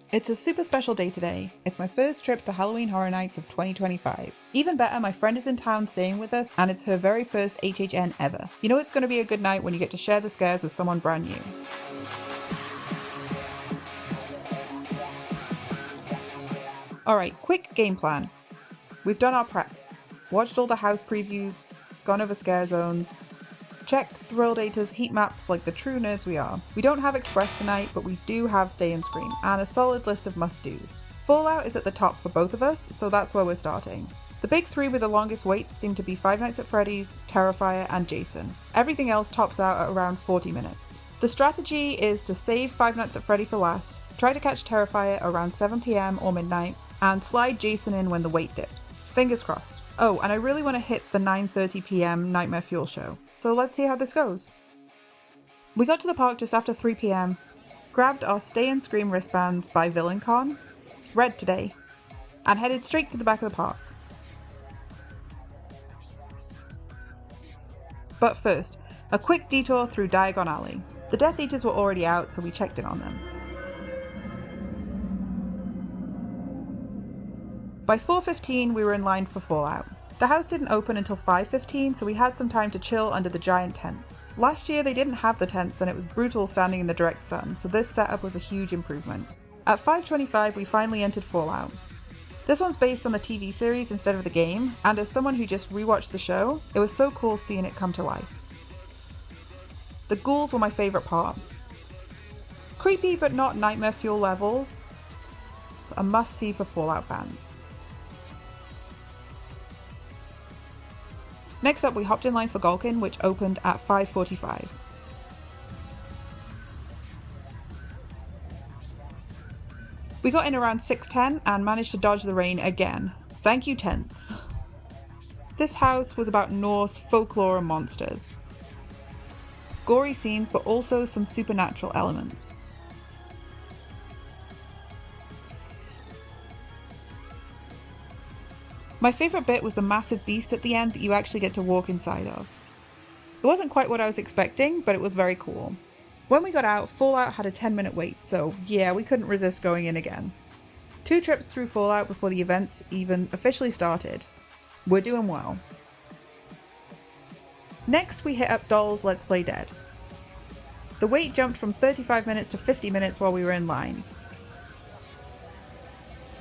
It's a super special day today. It's my first trip to Halloween Horror Nights of 2025. Even better, my friend is in town staying with us, and it's her very first HHN ever. You know it's going to be a good night when you get to share the scares with someone brand new. Alright, quick game plan. We've done our prep, watched all the house previews, gone over scare zones, checked Thrill Data's heat maps like the true nerds we are. We don't have Express tonight, but we do have Stay and Scream, and a solid list of must-dos. Fallout is at the top for both of us, so that's where we're starting. The big three with the longest waits seem to be Five Nights at Freddy's, Terrifier, and Jason. Everything else tops out at around 40 minutes. The strategy is to save Five Nights at Freddy for last, try to catch Terrifier around 7 PM or midnight, and slide Jason in when the wait dips. Fingers crossed. Oh, and I really want to hit the 9:30 PM Nightmare Fuel show. So let's see how this goes. We got to the park just after 3 PM, grabbed our Stay and Scream wristbands by VillainCon, red today, and headed straight to the back of the park. But first, a quick detour through Diagon Alley. The Death Eaters were already out, so we checked in on them. By 4:15 we were in line for Fallout. The house didn't open until 5:15, so we had some time to chill under the giant tents. Last year they didn't have the tents and it was brutal standing in the direct sun, so this setup was a huge improvement. At 5:25 we finally entered Fallout. This one's based on the TV series instead of the game, and as someone who just rewatched the show, it was so cool seeing it come to life. The ghouls were my favourite part. Creepy but not nightmare fuel levels, so a must-see for Fallout fans. Next up, we hopped in line for Gulkin, which opened at 5:45. We got in around 6:10 and managed to dodge the rain again. Thank you, tents. This house was about Norse folklore and monsters. Gory scenes, but also some supernatural elements. My favourite bit was the massive beast at the end that you actually get to walk inside of. It wasn't quite what I was expecting, but it was very cool. When we got out, Fallout had a 10-minute wait, so yeah, we couldn't resist going in again. 2 trips through Fallout before the event even officially started. We're doing well. Next, we hit up Doll's Let's Play Dead. The wait jumped from 35 minutes to 50 minutes while we were in line.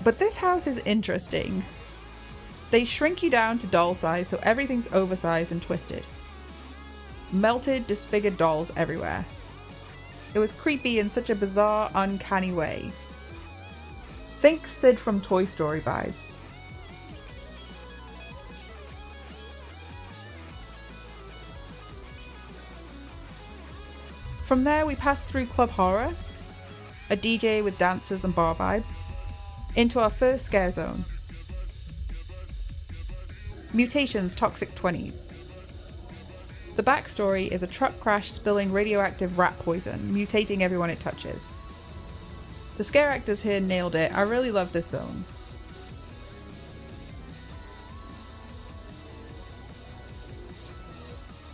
But this house is interesting. They shrink you down to doll size, so everything's oversized and twisted. Melted, disfigured dolls everywhere. It was creepy in such a bizarre, uncanny way. Think Sid from Toy Story vibes. From there we passed through Club Horror, a DJ with dancers and bar vibes, into our first scare zone. Mutations Toxic 20s. The backstory is a truck crash spilling radioactive rat poison, mutating everyone it touches. The scare actors here nailed it. I really love this zone.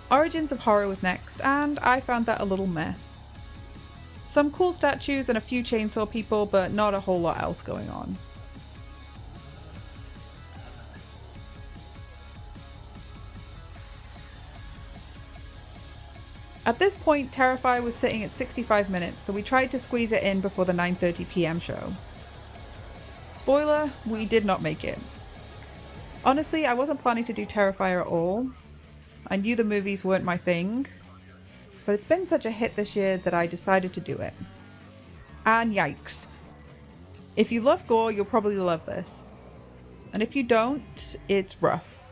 Origins of Horror was next, and I found that a little meh. Some cool statues and a few chainsaw people, but not a whole lot else going on. At this point, Terrifier was sitting at 65 minutes, so we tried to squeeze it in before the 9:30 PM show. Spoiler, we did not make it. Honestly, I wasn't planning to do Terrifier at all. I knew the movies weren't my thing, but it's been such a hit this year that I decided to do it. And yikes. If you love gore, you'll probably love this. And if you don't, it's rough.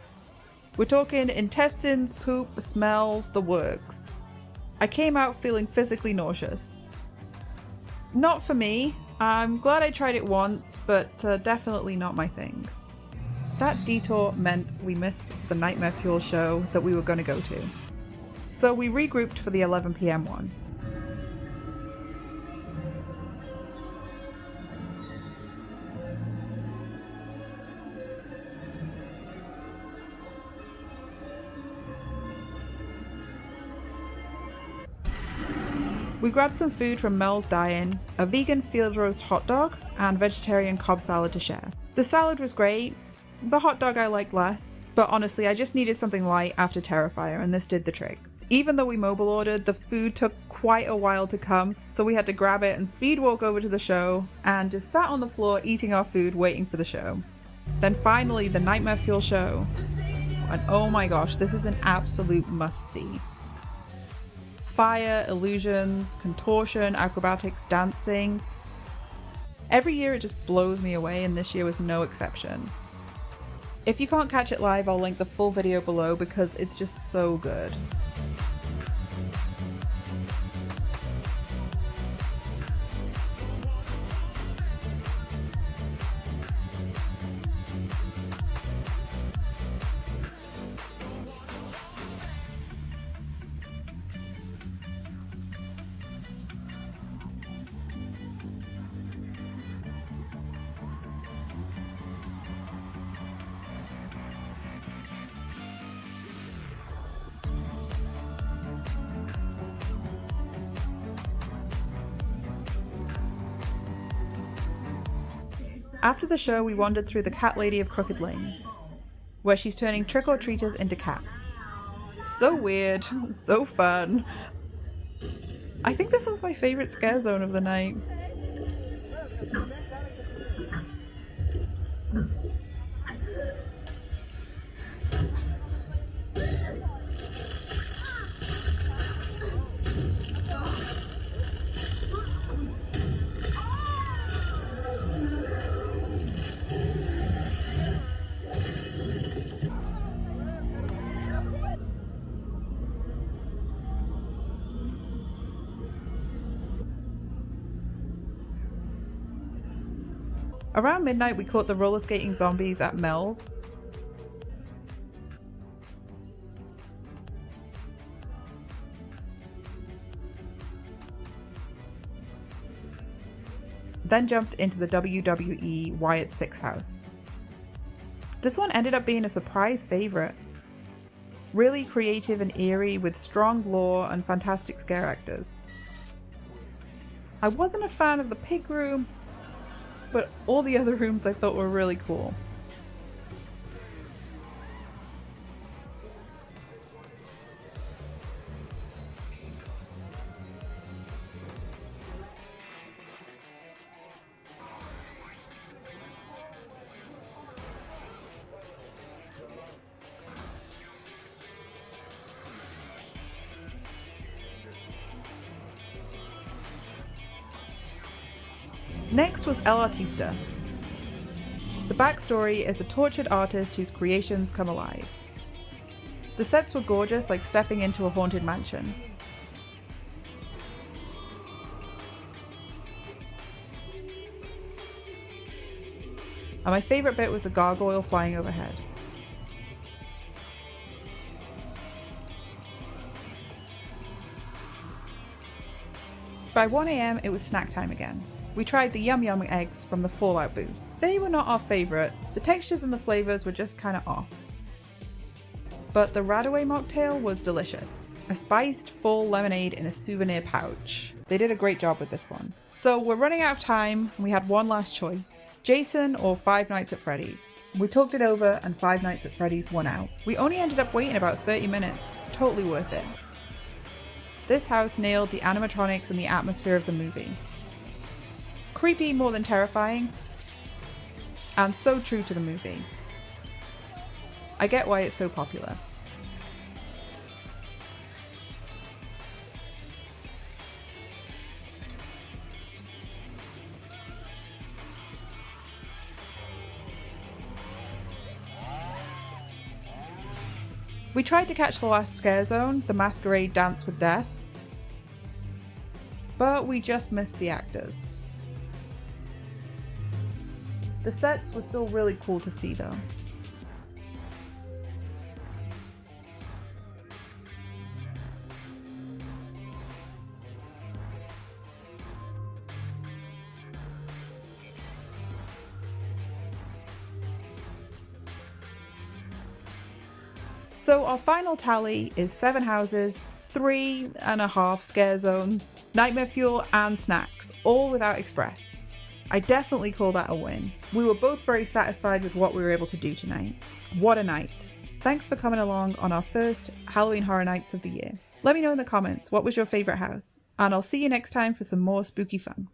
We're talking intestines, poop, smells, the works. I came out feeling physically nauseous. Not for me. I'm glad I tried it once, but definitely not my thing. That detour meant we missed the Nightmare Fuel show that we were going to go to. So we regrouped for the 11 PM one. We grabbed some food from Mel's Dine, a vegan field roast hot dog, and vegetarian Cobb salad to share. The salad was great, the hot dog I liked less, but honestly I just needed something light after Terrifier and this did the trick. Even though we mobile ordered, the food took quite a while to come, so we had to grab it and speed walk over to the show and just sat on the floor eating our food waiting for the show. Then finally the Nightmare Fuel show, and oh my gosh, this is an absolute must-see. Fire, illusions, contortion, acrobatics, dancing. Every year it just blows me away and this year was no exception. If you can't catch it live, I'll link the full video below because it's just so good. After the show, we wandered through the Cat Lady of Crooked Lane, where she's turning trick-or-treaters into cats. So weird, so fun. I think this was my favourite scare zone of the night. Around midnight we caught the roller skating zombies at Mel's. Then jumped into the WWE Wyatt Sicks house. This one ended up being a surprise favourite. Really creative and eerie with strong lore and fantastic scare actors. I wasn't a fan of the pig room, but all the other rooms I thought were really cool. Next was El Artista. The backstory is a tortured artist whose creations come alive. The sets were gorgeous, like stepping into a haunted mansion. And my favourite bit was the gargoyle flying overhead. By 1 AM it was snack time again. We tried the Yum Yum eggs from the Fallout booth. They were not our favourite, the textures and the flavours were just kinda off. But the Radaway mocktail was delicious. A spiced, full lemonade in a souvenir pouch. They did a great job with this one. So we're running out of time, and we had one last choice. Jason or Five Nights at Freddy's. We talked it over and Five Nights at Freddy's won out. We only ended up waiting about 30 minutes, totally worth it. This house nailed the animatronics and the atmosphere of the movie. Creepy more than terrifying, and so true to the movie. I get why it's so popular. We tried to catch the last scare zone, the Masquerade Dance with Death, but we just missed the actors. The sets were still really cool to see though. So our final tally is 7 houses, 3.5 scare zones, nightmare fuel and snacks, all without express. I definitely call that a win. We were both very satisfied with what we were able to do tonight. What a night. Thanks for coming along on our first Halloween Horror Nights of the year. Let me know in the comments what was your favourite house, and I'll see you next time for some more spooky fun.